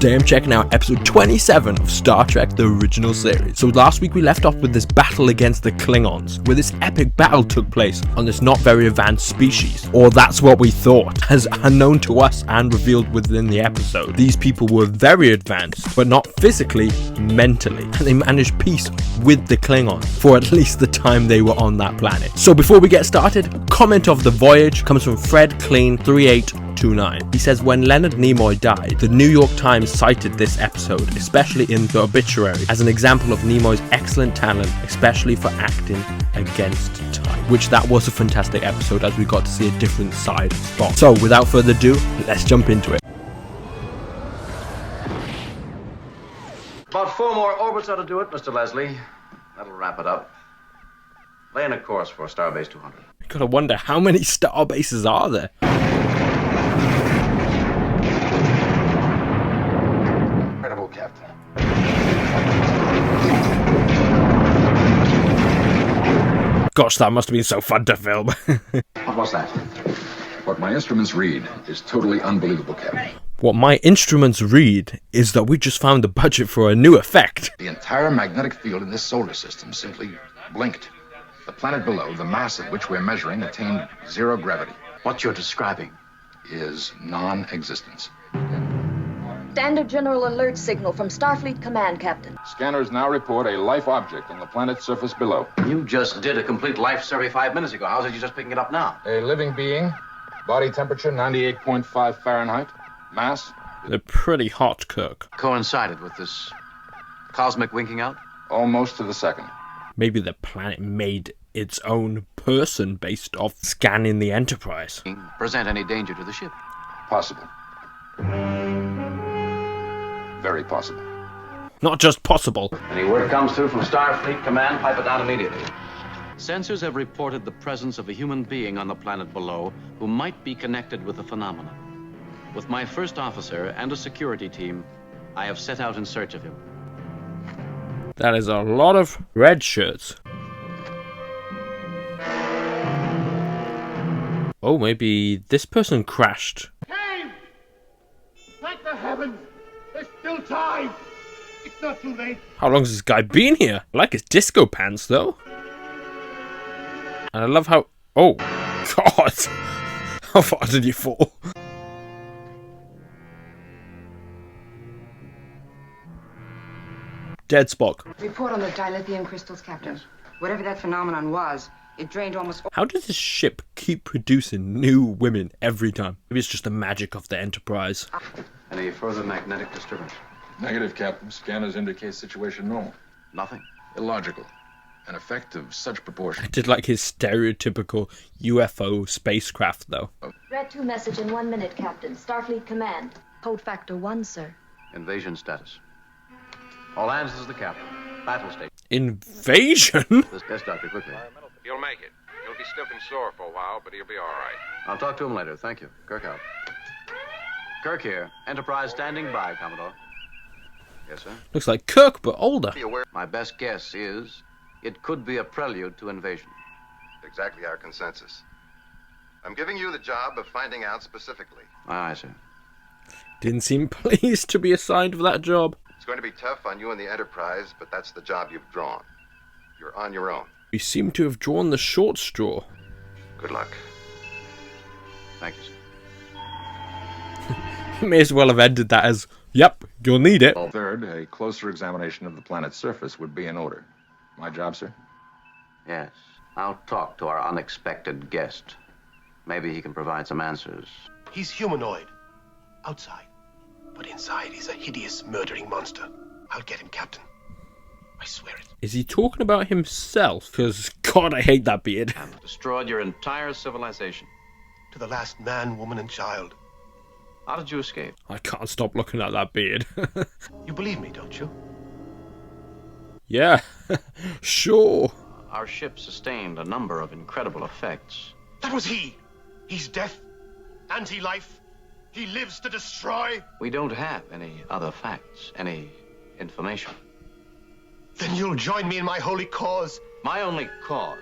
Today I'm checking out episode 27 of Star Trek The Original Series. So last week we left off with this battle against the Klingons, where this epic battle took place on this not very advanced species, or that's what we thought, as unknown to us and revealed within the episode. These people were very advanced, but not physically, mentally, and they managed peace with the Klingons for at least the time they were on that planet. So before we get started, a comment of the voyage comes from Fred Clean 3829. He says, when Leonard Nimoy died, the New York Times cited this episode, especially in the obituary, as an example of Nimoy's excellent talent, especially for acting against time. Which that was a fantastic episode, as we got to see a different side of Spock. So without further ado, let's jump into it. About 4 more orbits ought to do it, Mr. Leslie. That'll wrap it up. Lay in a course for Starbase 200. I gotta wonder, how many star bases are there? Incredible, Captain. Gosh, that must have been so fun to film. What was that? What my instruments read is totally unbelievable, Captain. What my instruments read is that we just found the budget for a new effect. The entire magnetic field in this solar system simply blinked. The planet below, the mass of which we're measuring, attained zero gravity. What you're describing Is non-existence. Standard general alert signal from Starfleet Command, Captain. Scanners now report a life object on the planet's surface below. You just did a complete life survey 5 minutes ago. How's it you just picking it up now? A living being, body temperature 98.5 Fahrenheit, mass. They're pretty hot, Kirk. Coincided with this cosmic winking out? Almost to the second. Maybe the planet made its own person based off scanning the Enterprise. Present any danger to the ship? Possible. Very possible. Not just possible. Any word comes through from Starfleet Command, pipe it down immediately. Sensors have reported the presence of a human being on the planet below who might be connected with the phenomenon. With my first officer and a security team, I have set out in search of him. That is a lot of red shirts. Oh, maybe this person crashed. Time! Thank the heavens! There's still time! It's not too late. How long has this guy been here? I like his disco pants, though. And I love how... Oh, God. How far did you fall? Dead Spock. Report on the dilithium crystals, Captain. Whatever that phenomenon was, it drained almost all... How does this ship keep producing new women every time? Maybe it's just the magic of the Enterprise. Any further magnetic disturbance? Negative, Captain. Scanners indicate situation normal. Nothing. Illogical. An effect of such proportion. I did like his stereotypical UFO spacecraft, though. Red 2 message in 1 minute, Captain. Starfleet Command. Code factor 1, sir. Invasion status. All hands, this is the captain. Battle station. Invasion? Yes, Doctor, quickly. He'll make it. He'll be stiff and sore for a while, but he'll be all right. I'll talk to him later. Thank you. Kirk out. Kirk here. Enterprise standing by, Commodore. Yes, sir. Looks like Kirk, but older. Be aware. My best guess is it could be a prelude to invasion. Exactly our consensus. I'm giving you the job of finding out specifically. Aye, sir. Didn't seem pleased to be assigned for that job. It's going to be tough on you and the Enterprise, but that's the job you've drawn. You're on your own. You seem to have drawn the short straw. Good luck. Thank you, sir. You may as well have ended that as, yep, you'll need it. Third, a closer examination of the planet's surface would be in order. My job, sir? Yes. I'll talk to our unexpected guest. Maybe he can provide some answers. He's humanoid. Outside. But inside, he's a hideous, murdering monster. I'll get him, Captain. I swear it. Is he talking about himself? Because, God, I hate that beard. And destroyed your entire civilization. To the last man, woman, and child. How did you escape? I can't stop looking at that beard. You believe me, don't you? Yeah, sure. Our ship sustained a number of incredible effects. That was he! He's death. Anti-life. He lives to destroy. We don't have any other facts, any information. Then you'll join me in my holy cause. My only cause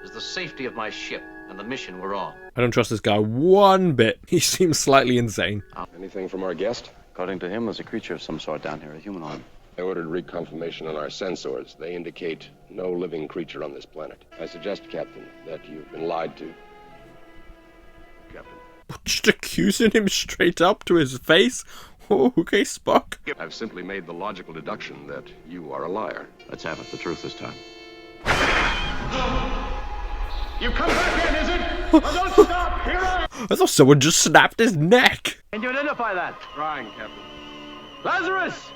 is the safety of my ship and the mission we're on. I don't trust this guy one bit. He seems slightly insane. Anything from our guest? According to him, there's a creature of some sort down here, a humanoid. I ordered reconfirmation on our sensors. They indicate no living creature on this planet. I suggest, Captain, that you've been lied to. Captain. Just accusing him straight up to his face? Oh, okay, Spock. I've simply made the logical deduction that you are a liar. Let's have it, the truth this time. You come back in, is it? Well, don't stop! Here I am! I thought someone just snapped his neck. Can you identify that? Trying, Captain. Lazarus!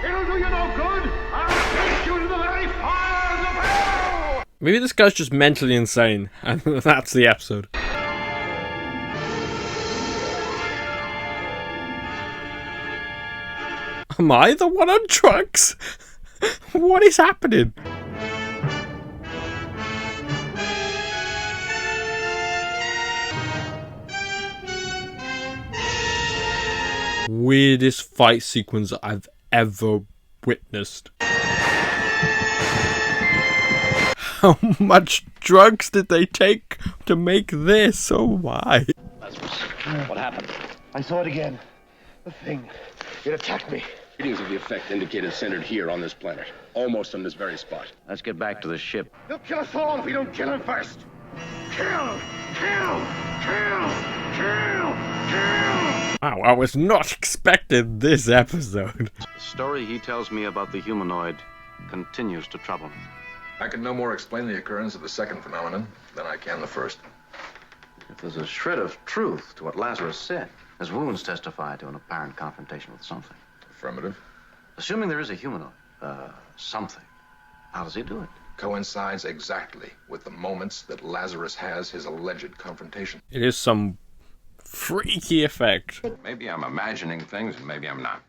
It'll do you no good! I'll take you to the very fires of hell! Maybe this guy's just mentally insane, and that's the episode. Am I the one on drugs? What is happening? Weirdest fight sequence I've ever witnessed. How much drugs did they take to make this? Oh my. Lazarus, what happened? I saw it again. The thing. It attacked me. Readings of the effect indicated centered here on this planet. Almost on this very spot. Let's get back to the ship. He'll kill us all if we don't kill him first. Kill! Kill! Kill! Kill! Kill! Wow, I was not expecting this episode. The story he tells me about the humanoid continues to trouble me. I can no more explain the occurrence of the second phenomenon than I can the first. If there's a shred of truth to what Lazarus said, his wounds testify to an apparent confrontation with something. Affirmative. Assuming there is a humanoid, something, how does he do it? Coincides exactly with the moments that Lazarus has his alleged confrontation. It is some freaky effect. Maybe I'm imagining things and maybe I'm not.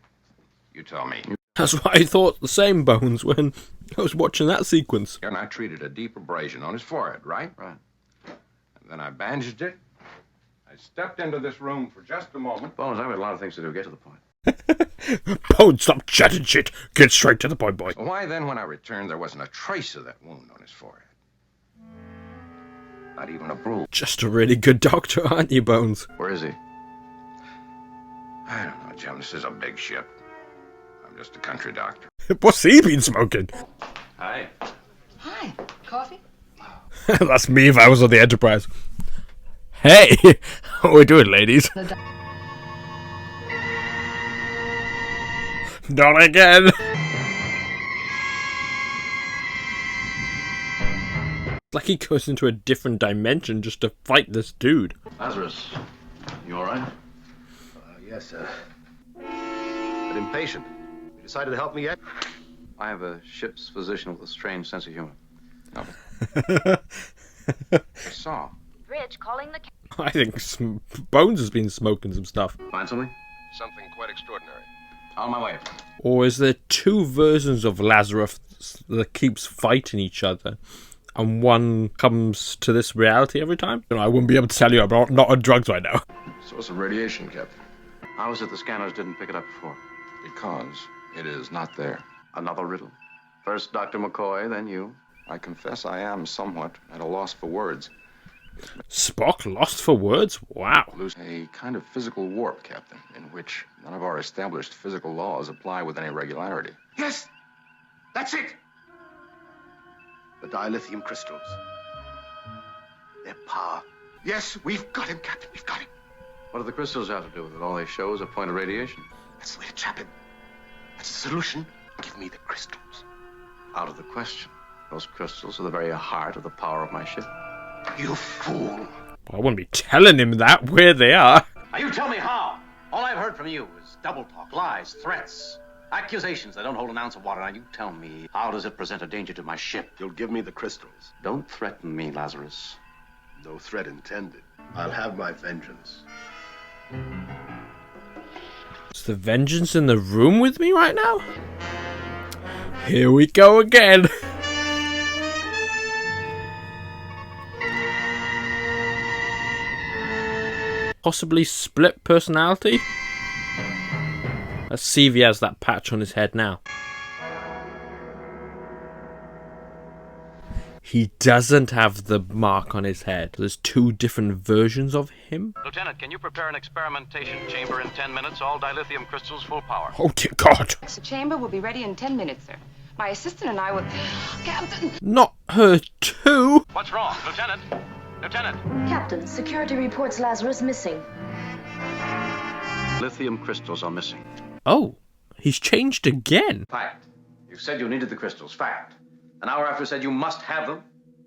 You tell me. That's what I thought the same, Bones, when I was watching that sequence. And I treated a deep abrasion on his forehead, right? Right. And then I bandaged it. I stepped into this room for just a moment. Bones, I've got a lot of things to do. Get to the point. Bones, stop chatting shit. Get straight to the point, boy. Why then, when I returned, there wasn't a trace of that wound on his forehead? Not even a bruise. Just a really good doctor, aren't you, Bones? Where is he? I don't know, Jim. This is a big ship. I'm just a country doctor. What's he been smoking? Hi. Hi. Coffee? That's me if I was on the Enterprise. Hey, how we doing, ladies? Not again. Like he goes into a different dimension just to fight this dude. Lazarus, you all right? Yes, sir. But impatient. You decided to help me yet? I have a ship's physician with a strange sense of humor. I saw. Bridge calling the... I think Bones has been smoking some stuff. Find something? Something quite extraordinary. On my way. Or is there two versions of Lazarus that keeps fighting each other, and one comes to this reality every time? You know, I wouldn't be able to tell you. I'm not on drugs right now. Source of radiation, Captain. How is it the scanners didn't pick it up before? Because it is not there. Another riddle. First Dr. McCoy, then you. I confess I am somewhat at a loss for words. Spock lost for words? Wow. Lose a kind of physical warp, Captain, in which none of our established physical laws apply with any regularity. Yes! That's it! The dilithium crystals. Their power. Yes, we've got him, Captain. We've got him. What do the crystals have to do with it? All they show is a point of radiation. That's the way to trap him. That's the solution. Give me the crystals. Out of the question. Those crystals are the very heart of the power of my ship. You fool. I wouldn't be telling him that, where they are. Now you tell me how. All I've heard from you is double talk, lies, threats, accusations that don't hold an ounce of water. Now you tell me, how does it present a danger to my ship? You'll give me the crystals. Don't threaten me, Lazarus. No threat intended. I'll have my vengeance. Is the vengeance in the room with me right now? Here we go again. Possibly split personality? Let's see if he has that patch on his head now. he doesn't have the mark on his head. There's two different versions of him. Lieutenant, can you prepare an experimentation chamber in 10 minutes? All dilithium crystals, full power. Oh dear God. The chamber will be ready in 10 minutes, sir. My assistant and I will... Captain! Not her too. What's wrong, Lieutenant? Lieutenant! Captain, security reports Lazarus missing. Lithium crystals are missing. Oh, he's changed again. Fact. You said you needed the crystals. Fact. An hour after said you must have them.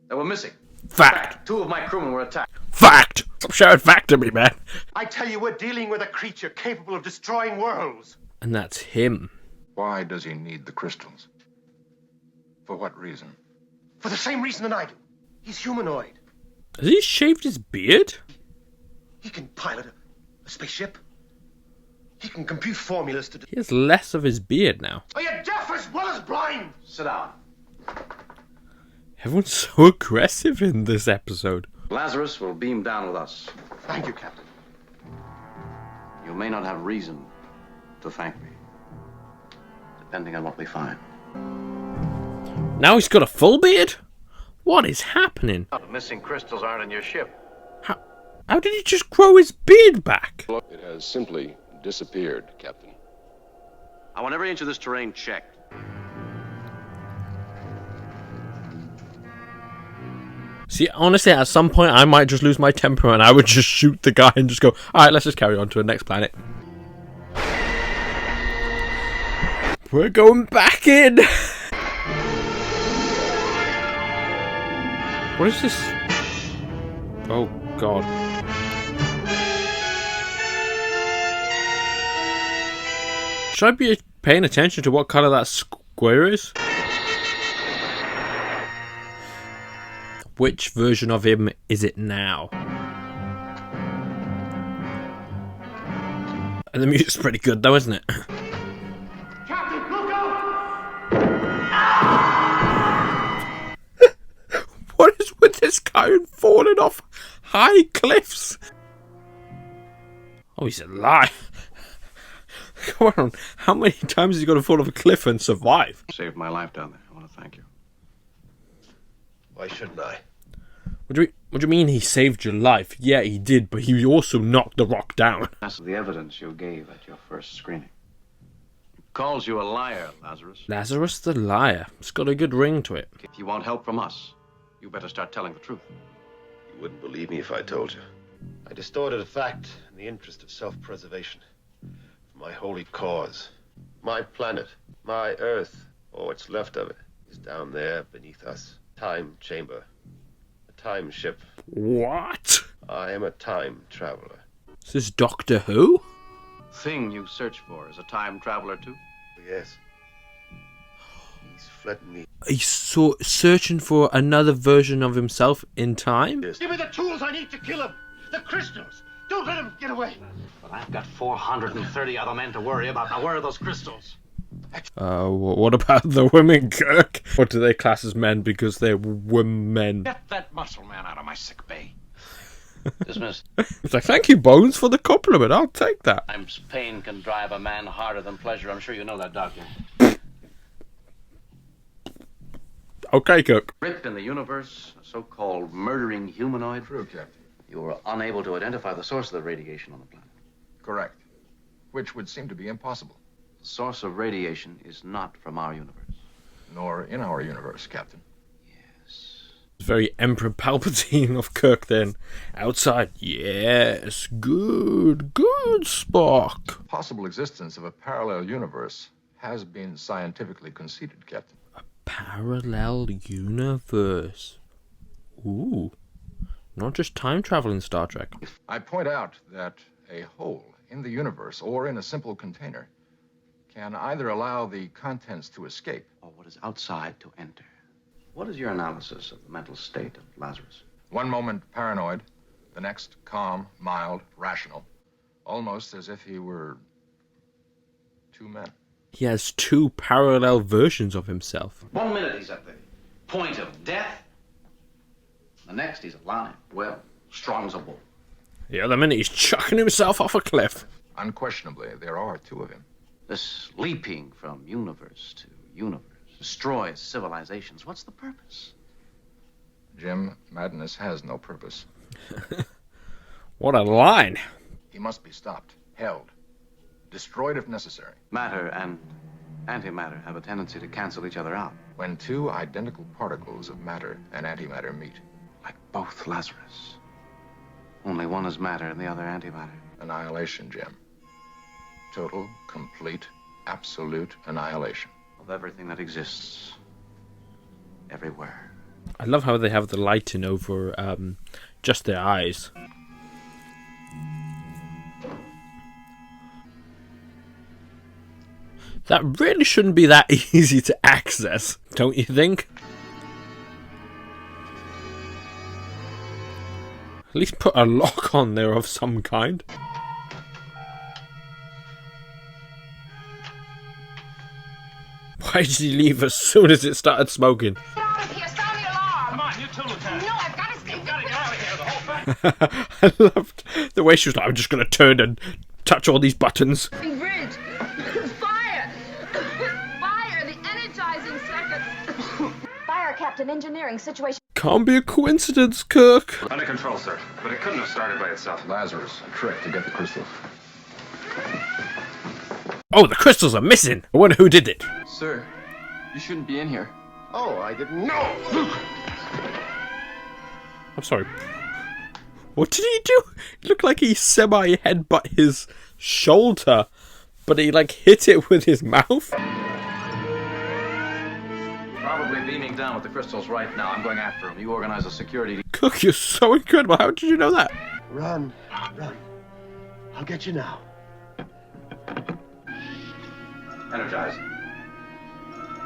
They were missing. Fact. 2 of my crewmen were attacked. Fact. Stop shouting fact at me, man. I tell you, we're dealing with a creature capable of destroying worlds. And that's him. Why does he need the crystals? For what reason? For the same reason that I do. He's humanoid. Has he shaved his beard? He can pilot a spaceship. He can compute formulas to... He has less of his beard now. Are you deaf as well as blind? Sit down. Everyone's so aggressive in this episode. Lazarus will beam down with us. Thank you, Captain. You may not have reason to thank me, depending on what we find. Now he's got a full beard? What is happening? The missing crystals aren't in your ship. How did he just grow his beard back? It has simply disappeared, Captain. I want every inch of this terrain checked. See, honestly, at some point I might just lose my temper and I would just shoot the guy and just go, alright, let's just carry on to the next planet. We're going back in! What is this? Oh, God. Should I be paying attention to what colour that square is? Which version of him is it now? And the music's pretty good though, isn't it? Captain, look out! What is with this guy falling off high cliffs? Oh, he's alive. Come on, how many times is he got to fall off a cliff and survive? Saved my life down there. I want to thank you. Why shouldn't I? What do you mean he saved your life? Yeah, he did, but he also knocked the rock down. That's the evidence you gave at your first screening. It calls you a liar, Lazarus. Lazarus the liar. It's got a good ring to it. If you want help from us, you better start telling the truth. You wouldn't believe me if I told you. I distorted a fact in the interest of self-preservation. For my holy cause. My planet, my Earth, or what's left of it, is down there beneath us. Time chamber. A time ship. What? I am a time traveler. Is this Doctor Who? Thing you search for is a time traveler too? Yes. He's fled me. He's searching for another version of himself in time? Yes. Give me the tools I need to kill him. The crystals. Don't let him get away. But I've got 430 other men to worry about. Now, where are those crystals? What about the women, Kirk? Or do they class as men because they're women? Get that muscle man out of my sick bay. Dismissed. It's like, thank you, Bones, for the compliment. I'll take that. Sometimes pain can drive a man harder than pleasure. I'm sure you know that, Doctor. Okay, Kirk. Ripped in the universe, a so-called murdering humanoid. True, Captain. You were unable to identify the source of the radiation on the planet. Correct. Which would seem to be impossible. The source of radiation is not from our universe. Nor in our universe, Captain. Yes. Very Emperor Palpatine of Kirk then. Outside, yes, good Spock. Possible existence of a parallel universe has been scientifically conceded, Captain. Parallel universe. Ooh. Not just time travel in Star Trek. I point out that a hole in the universe or in a simple container can either allow the contents to escape Or what is outside to enter. What is your analysis of the mental state of Lazarus? one moment paranoid, the next calm, mild, rational, almost as if he were two men. He has two parallel versions of himself. 1 minute he's at the point of death. The next he's alive, well, strong as a bull. The other minute he's chucking himself off a cliff. Unquestionably, there are two of him. This leaping from universe to universe destroys civilizations. What's the purpose? Jim, madness has no purpose. What a line. He must be stopped, held, destroyed if necessary. Matter and antimatter have a tendency to cancel each other out. When two identical particles of matter and antimatter meet. Like both Lazarus. Only one is matter and the other antimatter. Annihilation, Jim. Total, complete, absolute annihilation. Of everything that exists. Everywhere. I love how they have the lighting over just their eyes. That really shouldn't be that easy to access, don't you think? At least put a lock on there of some kind. Why did he leave as soon as it started smoking? Get out of here! Sound the alarm! Come on, you too, Lieutenant. No, I've got to stay. You've got to get out of here. The whole factory. I loved the way she was like, I'm just going to turn and touch all these buttons. Bridge! Fire! Fire! The energizing circuit! Fire, Captain. Engineering situation. Can't be a coincidence, Kirk. Under control, sir. But it couldn't have started by itself. Lazarus, a trick to get the crystals. Oh, the crystals are missing. I wonder who did it. Sir, you shouldn't be in here. Oh, I didn't know. I'm sorry. What did he do? It looked like he semi-headbutt his shoulder, but he like hit it with his mouth. Probably beaming down with the crystals right now. I'm going after him. You organize a security. Cook, you're so incredible. How did you know that? Run. I'll get you now. Energize.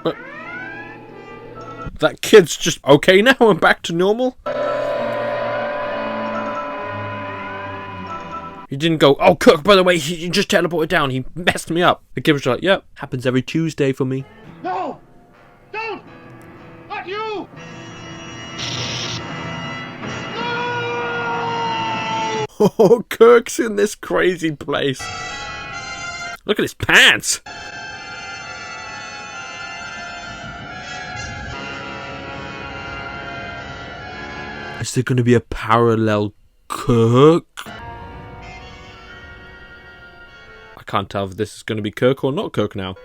But that kid's just okay now and back to normal. He didn't go, oh, Cook, by the way, he just teleported down. He messed me up. The kid was like, yep, happens every Tuesday for me. No! Don't! Not you! Oh, Kirk's in this crazy place. Look at his pants. Is there going to be a parallel Kirk? I can't tell if this is going to be Kirk or not Kirk now.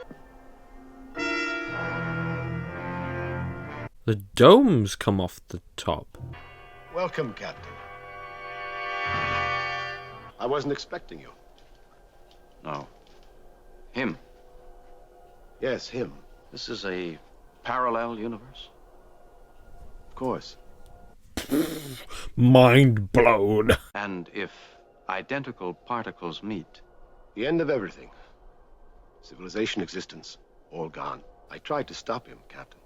The domes come off the top. Welcome, Captain. I wasn't expecting you. No. Him. Yes, him. This is a parallel universe. Of course. Mind blown. And if identical particles meet. The end of everything. Civilization, existence, all gone. I tried to stop him, Captain.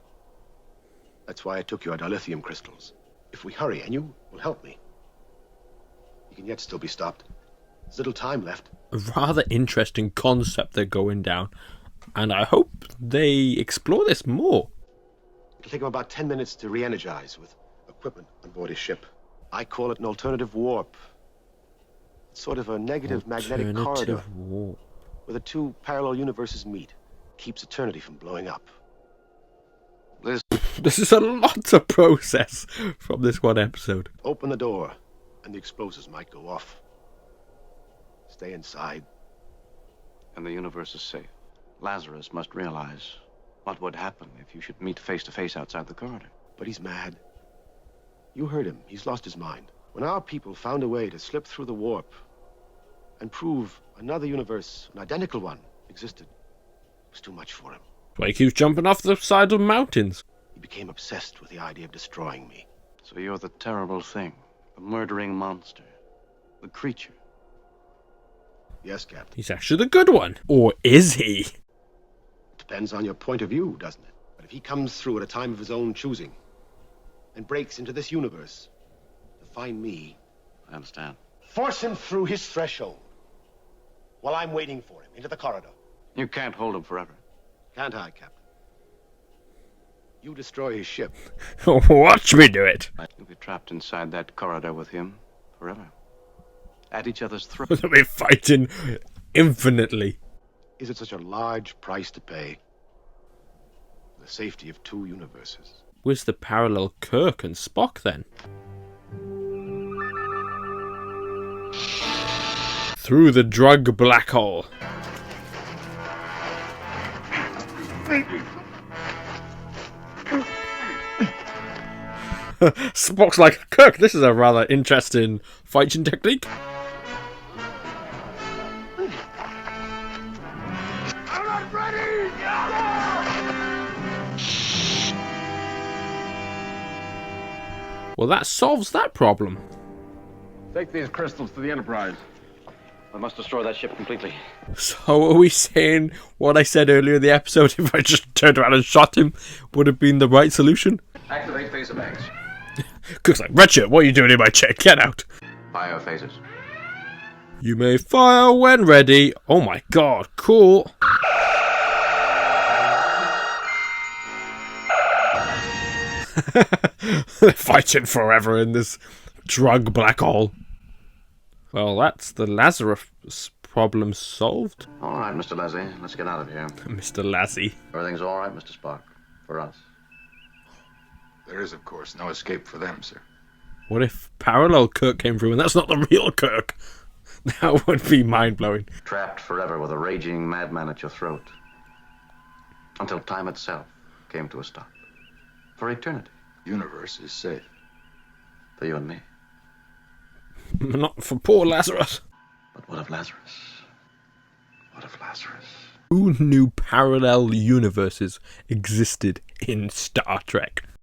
That's why I took your dilithium crystals. If we hurry, and you will help me, you can yet still be stopped. There's little time left. A rather interesting concept they're going down, and I hope they explore this more. It'll take him about 10 minutes to re-energize with equipment on board his ship. I call it an alternative warp. It's sort of a negative magnetic corridor warp. where the two parallel universes meet. Keeps eternity from blowing up. This is a lot to process from this one episode. Open the door, and the explosives might go off. Stay inside. And the universe is safe. Lazarus must realize what would happen if you should meet face to face outside the corridor. But he's mad. You heard him. He's lost his mind. When our people found a way to slip through the warp and prove another universe, an identical one, existed, it was too much for him. Why he keeps jumping off the side of mountains. He became obsessed with the idea of destroying me. So you're the terrible thing, the murdering monster, the creature. Yes, Captain. He's actually the good one. Or is he? Depends on your point of view, doesn't it? But if he comes through at a time of his own choosing and breaks into this universe to find me... I understand. Force him through his threshold while I'm waiting for him into the corridor. You can't hold him forever. Can't I, Captain? You destroy his ship. Watch me do it. You'll be trapped inside that corridor with him forever. At each other's throats. They'll be fighting infinitely. Is it such a large price to pay for the safety of two universes? Where's the parallel Kirk and Spock then? Through the drug black hole. Spock's like, Kirk, this is a rather interesting fighting technique. I'm not ready! Well, that solves that problem. Take these crystals to the Enterprise. I must destroy that ship completely. So are we saying what I said earlier in the episode, if I just turned around and shot him, would have been the right solution? Activate phaser banks. Cook's like, Redshirt, what are you doing in my chair? Get out. Biophasers. You may fire when ready. Oh my god, cool. They're fighting forever in this drug black hole. Well, that's the Lazarus problem solved. All right, Mr. Leslie, let's get out of here. Mr. Lassie. Everything's all right, Mr. Spock. For us. There is, of course, no escape for them, sir. What if parallel Kirk came through and that's not the real Kirk? That would be mind-blowing. Trapped forever with a raging madman at your throat. Until time itself came to a stop. For eternity. Universe is safe. For you and me. Not for poor Lazarus. But what of Lazarus? What of Lazarus? Who knew parallel universes existed in Star Trek?